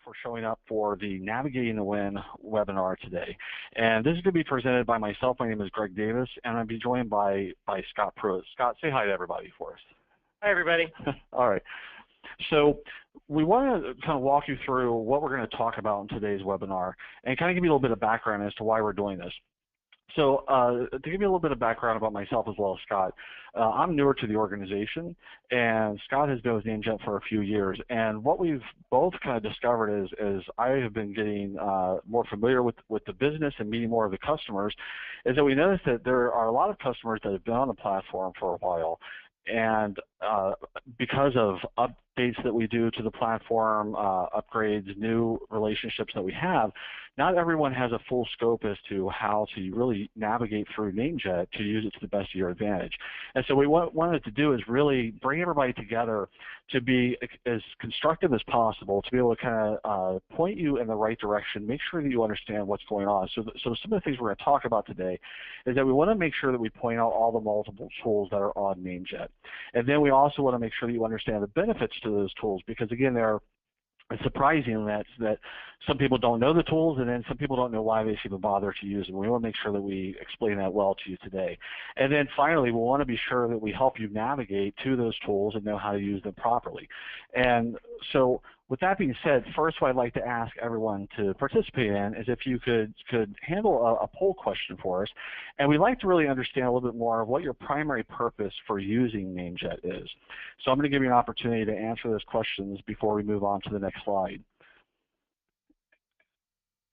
for showing up for the Navigating the Win webinar today. And this is going to be presented by myself. My name is Greg Davis, and I'll be joined by Scott Pruitt. Scott, say hi to everybody for us. Hi, everybody. All right. So we want to kind of walk you through what we're going to talk about in today's webinar and kind of give you a little bit of background as to why we're doing this. So to give you a little bit of background about myself as well as Scott, I'm newer to the organization, and Scott has been with NameJet for a few years. And what we've both kind of discovered is I have been getting more familiar with the business and meeting more of the customers, is that we noticed that there are a lot of customers that have been on the platform for a while. And because of updates that we do to the platform, upgrades, new relationships that we have, not everyone has a full scope as to how to really navigate through NameJet to use it to the best of your advantage. And so what we wanted to do is really bring everybody together to be as constructive as possible, to be able to kind of point you in the right direction, make sure that you understand what's going on. So some of the things we're going to talk about today is that we want to make sure that we point out all the multiple tools that are on NameJet. And then we also want to make sure that you understand the benefits to those tools, because again, it's surprising that some people don't know the tools, and then some people don't know why they should even bother to use them. We want to make sure that we explain that well to you today. And then finally, we want to be sure that we help you navigate to those tools and know how to use them properly. And so with that being said, first what I'd like to ask everyone to participate in is if you could handle a poll question for us. And we'd like to really understand a little bit more of what your primary purpose for using NameJet is. So I'm going to give you an opportunity to answer those questions before we move on to the next slide.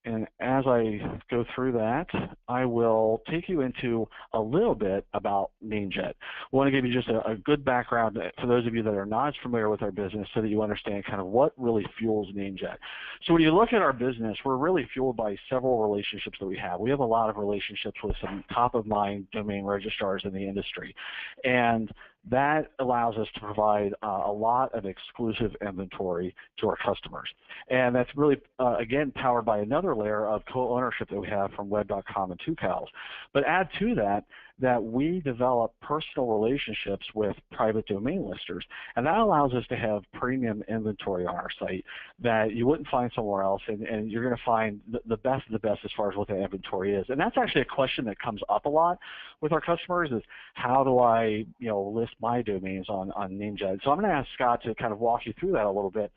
And as I go through that, I will take you into a little bit about NameJet. I want to give you just a good background for those of you that are not as familiar with our business so that you understand kind of what really fuels NameJet. So when you look at our business, we're really fueled by several relationships that we have. We have a lot of relationships with some top-of-mind domain registrars in the industry. And that allows us to provide a lot of exclusive inventory to our customers. And that's really, again, powered by another layer of co-ownership that we have from Web.com and 2Cows. But add to that we develop personal relationships with private domain listers, and that allows us to have premium inventory on our site that you wouldn't find somewhere else, and you're going to find the best of the best as far as what that inventory is. And that's actually a question that comes up a lot with our customers is, how do I list my domains on NameJet? So I'm going to ask Scott to kind of walk you through that a little bit.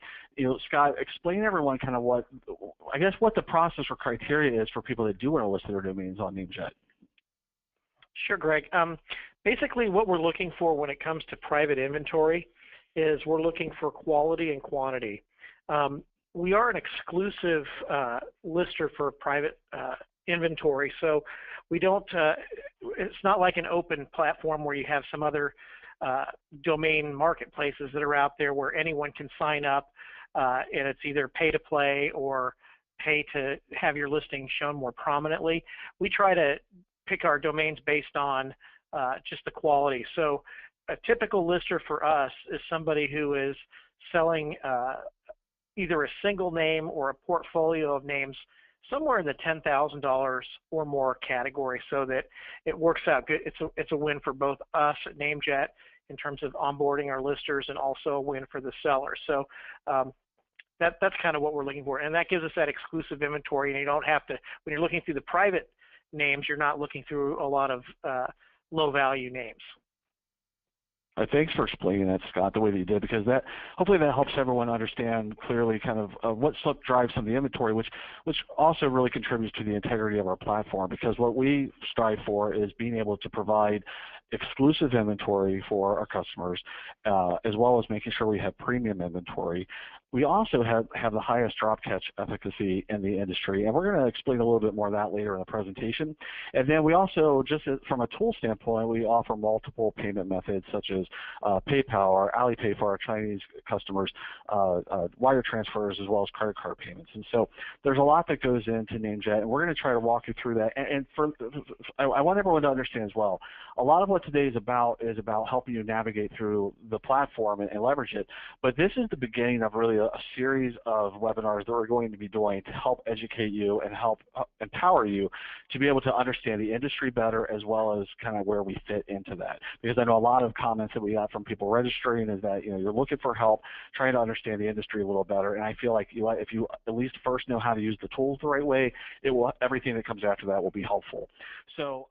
Scott, explain to everyone kind of what the process or criteria is for people that do want to list their domains on NameJet. Sure, Greg. Basically, what we're looking for when it comes to private inventory is we're looking for quality and quantity. We are an exclusive lister for private inventory, so we don't. It's not like an open platform where you have some other domain marketplaces that are out there where anyone can sign up, and it's either pay to play or pay to have your listing shown more prominently. We try to pick our domains based on just the quality. So a typical lister for us is somebody who is selling either a single name or a portfolio of names somewhere in the $10,000 or more category, so that it works out good. It's a win for both us at NameJet in terms of onboarding our listers, and also a win for the seller. So that's kind of what we're looking for, and that gives us that exclusive inventory. And you don't have to, when you're looking through the private names, you're not looking through a lot of low-value names. Thanks for explaining that, Scott, the way that you did, because hopefully that helps everyone understand clearly kind of what drives some of the inventory, which also really contributes to the integrity of our platform, because what we strive for is being able to provide exclusive inventory for our customers, as well as making sure we have premium inventory. We also have the highest drop catch efficacy in the industry, and we're going to explain a little bit more of that later in the presentation. And then we also, just from a tool standpoint, we offer multiple payment methods such as PayPal or Alipay for our Chinese customers, wire transfers, as well as credit card payments. And so there's a lot that goes into NameJet, and we're going to try to walk you through that. And I want everyone to understand as well, a lot of what today is about helping you navigate through the platform and leverage it. But this is the beginning of really a series of webinars that we're going to be doing to help educate you and help empower you to be able to understand the industry better, as well as kind of where we fit into that. Because I know a lot of comments that we got from people registering is that you're looking for help, trying to understand the industry a little better, and I feel like if you at least first know how to use the tools the right way, everything that comes after that will be helpful. So